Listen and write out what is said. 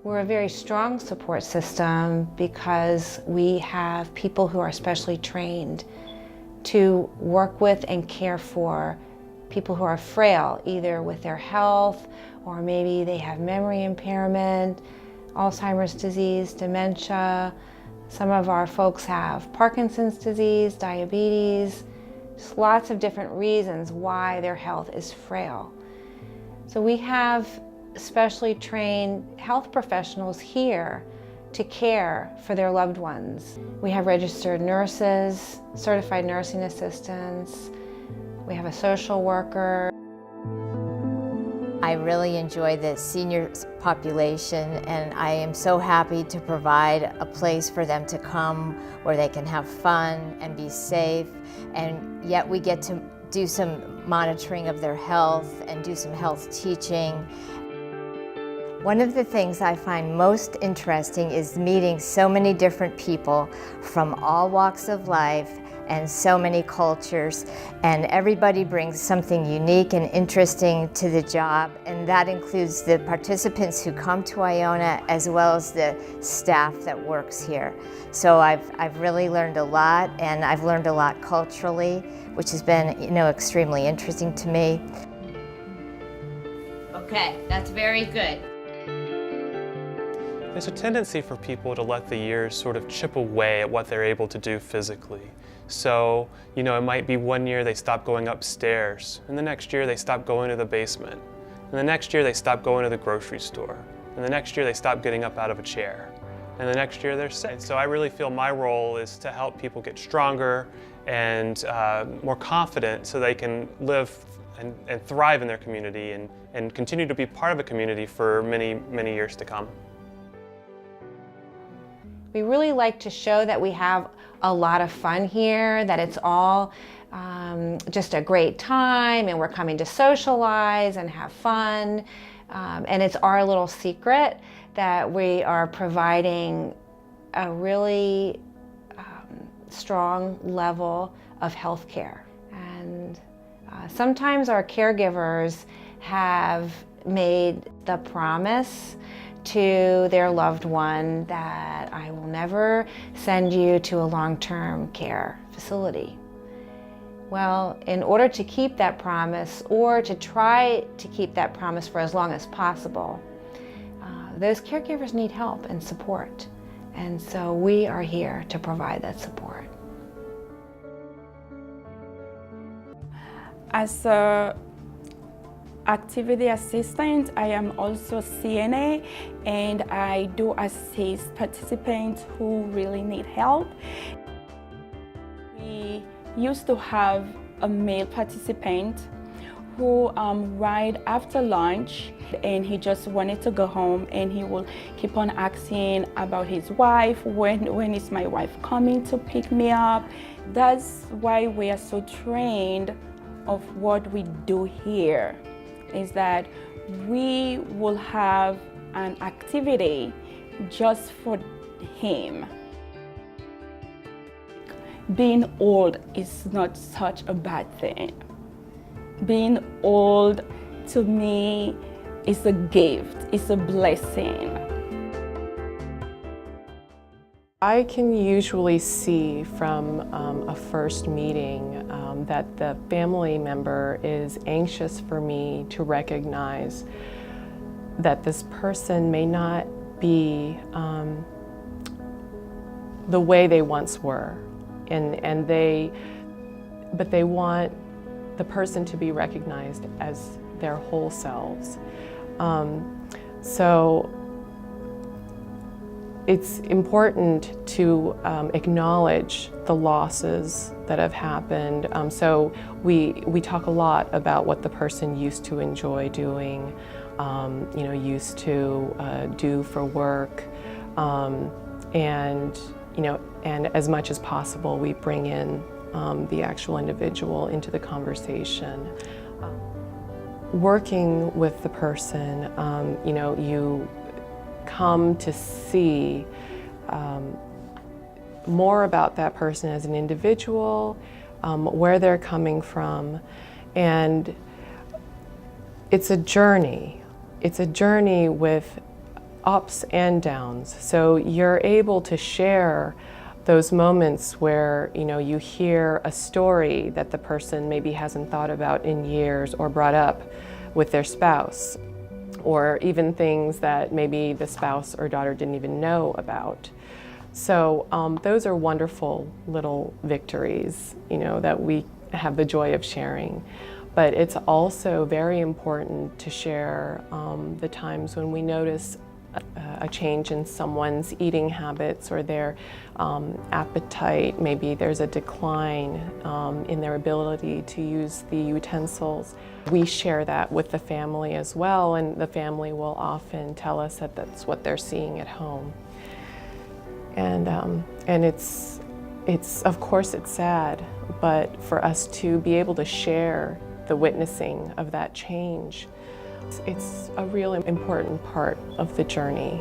We're a very strong support system because we have people who are specially trained to work with and care for people who are frail, either with their health or maybe they have memory impairment, Alzheimer's disease, dementia. Some of our folks have Parkinson's disease, diabetes, just lots of different reasons why their health is frail. So we have specially trained health professionals here to care for their loved ones. We have registered nurses, certified nursing assistants, we have a social worker. I really enjoy the senior population, and I am so happy to provide a place for them to come where they can have fun and be safe, and yet we get to do some monitoring of their health and do some health teaching. One of the things I find most interesting is meeting so many different people from all walks of life and so many cultures, and everybody brings something unique and interesting to the job, and that includes the participants who come to Iona as well as the staff that works here. So I've really learned a lot, and I've learned a lot culturally, which has been, extremely interesting to me. Okay, that's very good. There's a tendency for people to let the years sort of chip away at what they're able to do physically. So, it might be one year they stop going upstairs, and the next year they stop going to the basement, and the next year they stop going to the grocery store, and the next year they stop getting up out of a chair, and the next year they're sick. So I really feel my role is to help people get stronger and more confident so they can live and thrive in their community and continue to be part of a community for many, many years to come. We really like to show that we have a lot of fun here, that it's all just a great time and we're coming to socialize and have fun. And it's our little secret that we are providing a really strong level of health care. And sometimes our caregivers have made the promise to their loved one that I will never send you to a long-term care facility. Well, in order to keep that promise, or to try to keep that promise for as long as possible, those caregivers need help and support. And so we are here to provide that support. As a activity assistant, I am also CNA, and I do assist participants who really need help. We used to have a male participant who right after lunch, and he just wanted to go home, and he will keep on asking about his wife, when is my wife coming to pick me up. That's why we are so trained of what we do here, is that we will have an activity just for him. Being old is not such a bad thing. Being old, to me, is a gift, it's a blessing. I can usually see from a first meeting that the family member is anxious for me to recognize that this person may not be the way they once were, but they want the person to be recognized as their whole selves. So it's important to acknowledge the losses that have happened. So we talk a lot about what the person used to enjoy doing, used to do for work, and as much as possible, we bring in the actual individual into the conversation. Working with the person, you come to see more about that person as an individual, where they're coming from, and it's a journey. It's a journey with ups and downs. So you're able to share those moments where you hear a story that the person maybe hasn't thought about in years or brought up with their spouse, or even things that maybe the spouse or daughter didn't even know about. So those are wonderful little victories, that we have the joy of sharing. But it's also very important to share the times when we notice a change in someone's eating habits or their appetite. Maybe there's a decline in their ability to use the utensils. We share that with the family as well, and the family will often tell us that that's what they're seeing at home. And it's of course it's sad, but for us to be able to share the witnessing of that change, it's a real important part of the journey.